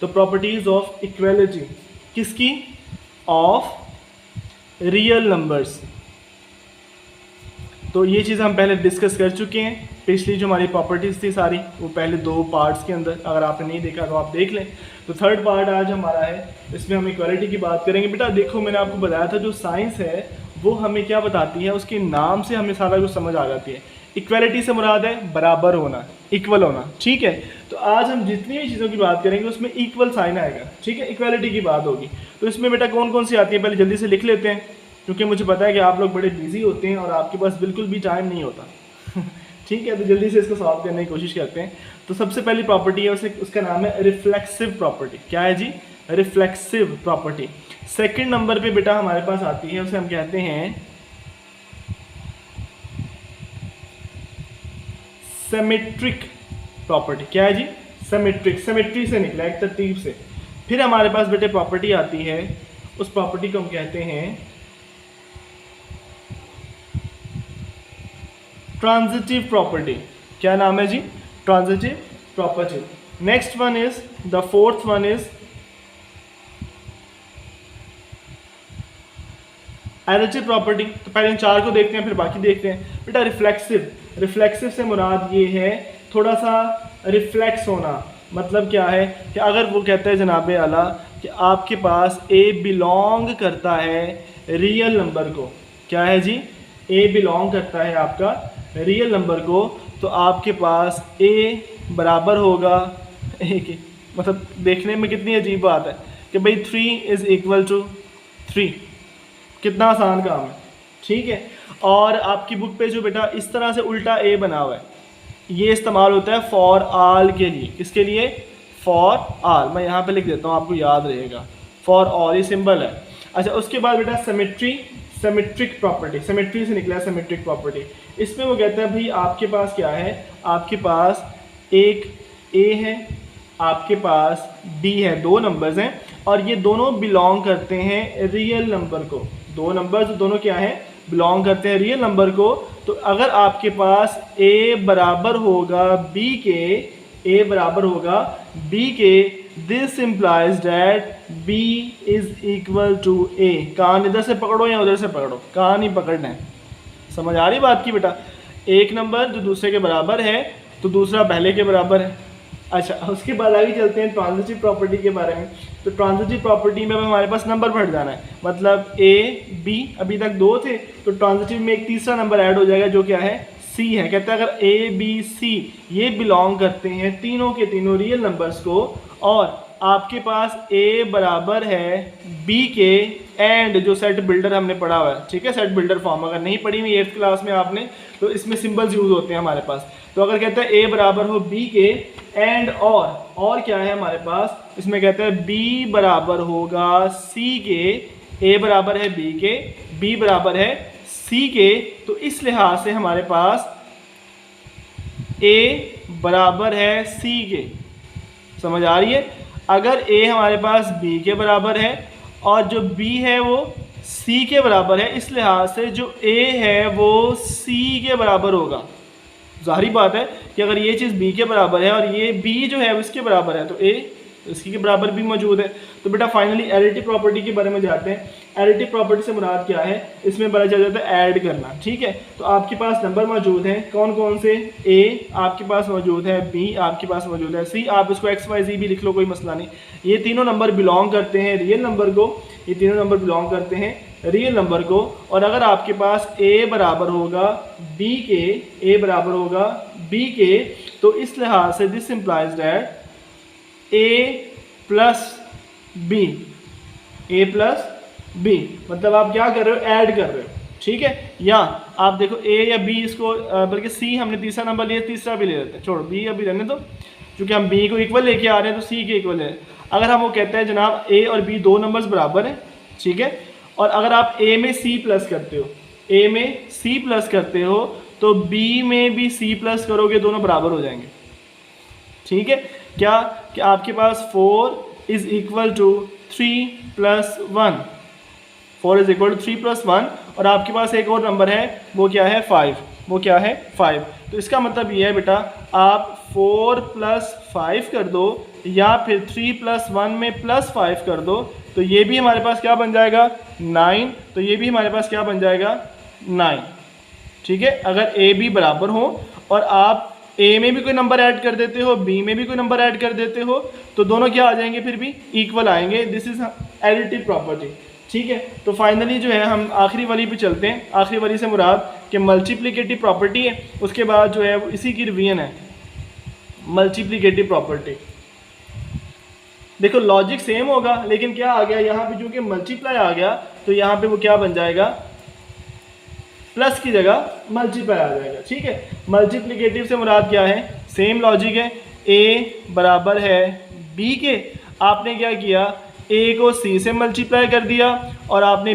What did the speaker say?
तो properties of equality किसकी? Of real numbers. तो ये चीज़ हम पहले डिस्कस कर चुके हैं। पिछली जो हमारी प्रॉपर्टीज़ थी सारी, वो पहले 2 पार्ट्स के अंदर, अगर आपने नहीं देखा तो आप देख लें। तो थर्ड पार्ट आज हमारा है, इसमें हम इक्वालिटी की बात करेंगे। बेटा देखो, मैंने आपको बताया था जो साइंस है वो हमें क्या बताती है, उसके नाम से हमें सारा कुछ समझ आ जाती है। इक्वालिटी से मुराद है बराबर होना, इक्वल होना, ठीक है। तो आज हम जितनी भी चीज़ों की बात करेंगे उसमें इक्वल साइन आएगा, ठीक है, इक्वालिटी की बात होगी। तो इसमें बेटा कौन कौन सी आती है, पहले जल्दी से लिख लेते हैं, क्योंकि मुझे पता है कि आप लोग बड़े बिजी होते हैं और आपके पास बिल्कुल भी टाइम नहीं होता। ठीक है, तो जल्दी से इसको सॉल्व करने की कोशिश करते हैं। तो सबसे पहली प्रॉपर्टी है उसका नाम है रिफ्लेक्सिव प्रॉपर्टी। क्या है जी? Reflexive property. सेकंड नंबर पे बेटा हमारे पास आती है, उसे हम कहते हैं सिमेट्रिक प्रॉपर्टी। क्या है जी? सिमेट्रिक, सिमेट्री से निकला, एक तरतीब से। फिर हमारे पास बेटे प्रॉपर्टी आती है, उस प्रॉपर्टी को हम कहते हैं ट्रांजिटिव प्रॉपर्टी। क्या नाम है जी? Transitive property. Next one is, the fourth one is additive property. तो पहले इन 4 को देखते हैं, फिर बाकी देखते हैं। बेटा रिफ्लेक्सिव, रिफ्लेक्सिव से मुराद ये है थोड़ा सा रिफ्लेक्स होना। मतलब क्या है कि अगर वो कहता है जनाब आला कि आपके पास ए बिलोंग करता है रियल नंबर को। क्या है जी? ए बिलोंग करता है आपका रियल नंबर को, तो आपके पास ए बराबर होगा ए के। मतलब देखने में कितनी अजीब बात है कि भाई 3 इज़ इक्वल टू 3। कितना आसान काम है, ठीक है। और आपकी बुक पे जो बेटा इस तरह से उल्टा ए बना हुआ है, ये इस्तेमाल होता है फॉर ऑल के लिए। किसके लिए? For all. मैं यहाँ पे लिख देता हूँ, आपको याद रहेगा, फॉर ऑल, ये सिंबल है। अच्छा, उसके बाद बेटा सिमेट्री, सिमेट्रिक प्रॉपर्टी। सिमेट्री से निकला है सिमेट्रिक प्रॉपर्टी। इसमें वो कहता है भाई आपके पास क्या है, आपके पास एक ए है, आपके पास बी है, 2 नंबर्स हैं और ये दोनों बिलोंग करते हैं रियल नंबर को। 2 नंबर्स दोनों क्या है? बिलोंग करते हैं रियल नंबर को। तो अगर आपके पास ए बराबर होगा बी के, ए बराबर होगा बी के, this implies that B is equal to A. कान इधर से पकड़ो या उधर से पकड़ो, कान ही पकड़ना है। समझ आ रही बात की बेटा? एक नंबर जो दूसरे के बराबर है तो दूसरा पहले के बराबर है। अच्छा, उसके बाद आगे चलते हैं ट्रांजिटिव प्रॉपर्टी के बारे में। तो ट्रांजिटिव प्रॉपर्टी में हमारे पास नंबर बढ़ जाना है, मतलब ए बी, अभी तक 2 थे, तो ट्रांजिटिव में एक तीसरा नंबर ऐड हो जाएगा जो क्या है? सी है। कहता है अगर ए बी सी ये बिलोंग करते हैं तीनों के तीनों रियल नंबर्स को, और आपके पास ए बराबर है बी के, एंड जो सेट बिल्डर हमने पढ़ा हुआ है, ठीक है, सेट बिल्डर फॉर्म अगर नहीं पढ़ी हुई 8th क्लास में आपने, तो इसमें सिंबल्स यूज होते हैं हमारे पास। तो अगर कहता है ए बराबर हो बी के, एंड और क्या है हमारे पास, इसमें कहता है बी बराबर होगा सी के, ए बराबर है बी के, बी बराबर है सी के। तो इस लिहाज से हमारे पास ए बराबर है सी के। समझ आ रही है? अगर ए हमारे पास बी के बराबर है और जो बी है वो सी के बराबर है, इस लिहाज से जो ए है वो सी के बराबर होगा। जाहिर बात है कि अगर ये चीज़ बी के बराबर है और ये बी जो है उसके बराबर है, तो ए इसकी के बराबर भी मौजूद है। तो बेटा फाइनली एडिटिव प्रॉपर्टी के बारे में जाते हैं। एडिटिव प्रॉपर्टी से मुराद क्या है, इसमें पता चल जाता है ऐड करना, ठीक है। तो आपके पास नंबर मौजूद हैं, कौन कौन से? ए आपके पास मौजूद है, बी आपके पास मौजूद है, सी, आप इसको एक्स वाई जी भी लिख लो, कोई मसला नहीं। ये तीनों नंबर बिलोंग करते हैं रियल नंबर को, ये तीनों नंबर बिलोंग करते हैं रियल नंबर को। और अगर आपके पास ए बराबर होगा बी के, ए बराबर होगा बी के, तो इस लिहाज से this implies that A plus B, A plus B, मतलब आप क्या कर रहे हो? ऐड कर रहे हो, ठीक है। या आप देखो ए या बी, इसको बल्कि सी हमने तीसरा नंबर लिया, तीसरा भी ले लेते हैं, छोड़ो बी अभी रहने दो, क्योंकि हम बी को इक्वल लेके आ रहे हैं तो सी के इक्वल है। अगर हम वो कहते हैं जनाब ए और बी 2 नंबर्स बराबर हैं, ठीक है, और अगर आप ए में सी प्लस करते हो, ए में सी प्लस करते हो, तो बी में भी सी प्लस करोगे, दोनों बराबर हो जाएंगे, ठीक है। क्या कि आपके पास 4 is equal to 3 plus 1, 4 is equal to 3 plus 1, और आपके पास एक और नंबर है, वो क्या है? 5, वो क्या है 5। तो इसका मतलब ये है बेटा आप 4 + 5 कर दो या फिर 3 + 1 में +5 कर दो, तो ये भी हमारे पास क्या बन जाएगा 9। तो ये भी हमारे पास क्या बन जाएगा 9। ठीक है, अगर ए बी बराबर हो और आप ए में भी कोई नंबर ऐड कर देते हो, बी में भी कोई नंबर ऐड कर देते हो, तो दोनों क्या आ जाएंगे फिर भी इक्वल आएंगे। This is additive property. ठीक है, तो फाइनली जो है हम आखिरी वाली पे चलते हैं। आखिरी वाली से मुराद कि मल्टीप्लिकेटिव प्रॉपर्टी है, उसके बाद जो है वो इसी की रिवीजन है मल्टीप्लिकेटिव प्रॉपर्टी। देखो लॉजिक सेम होगा, लेकिन क्या आ गया यहाँ पे, चूंकि मल्टीप्लाई आ गया तो यहाँ पे वो क्या बन जाएगा, प्लस की जगह मल्टीप्लाई आ जाएगा। ठीक है, मल्टीप्लिकेटिव से मुराद क्या है, सेम लॉजिक है, ए बराबर है बी के, आपने क्या किया, ए को सी से मल्टीप्लाई कर दिया और आपने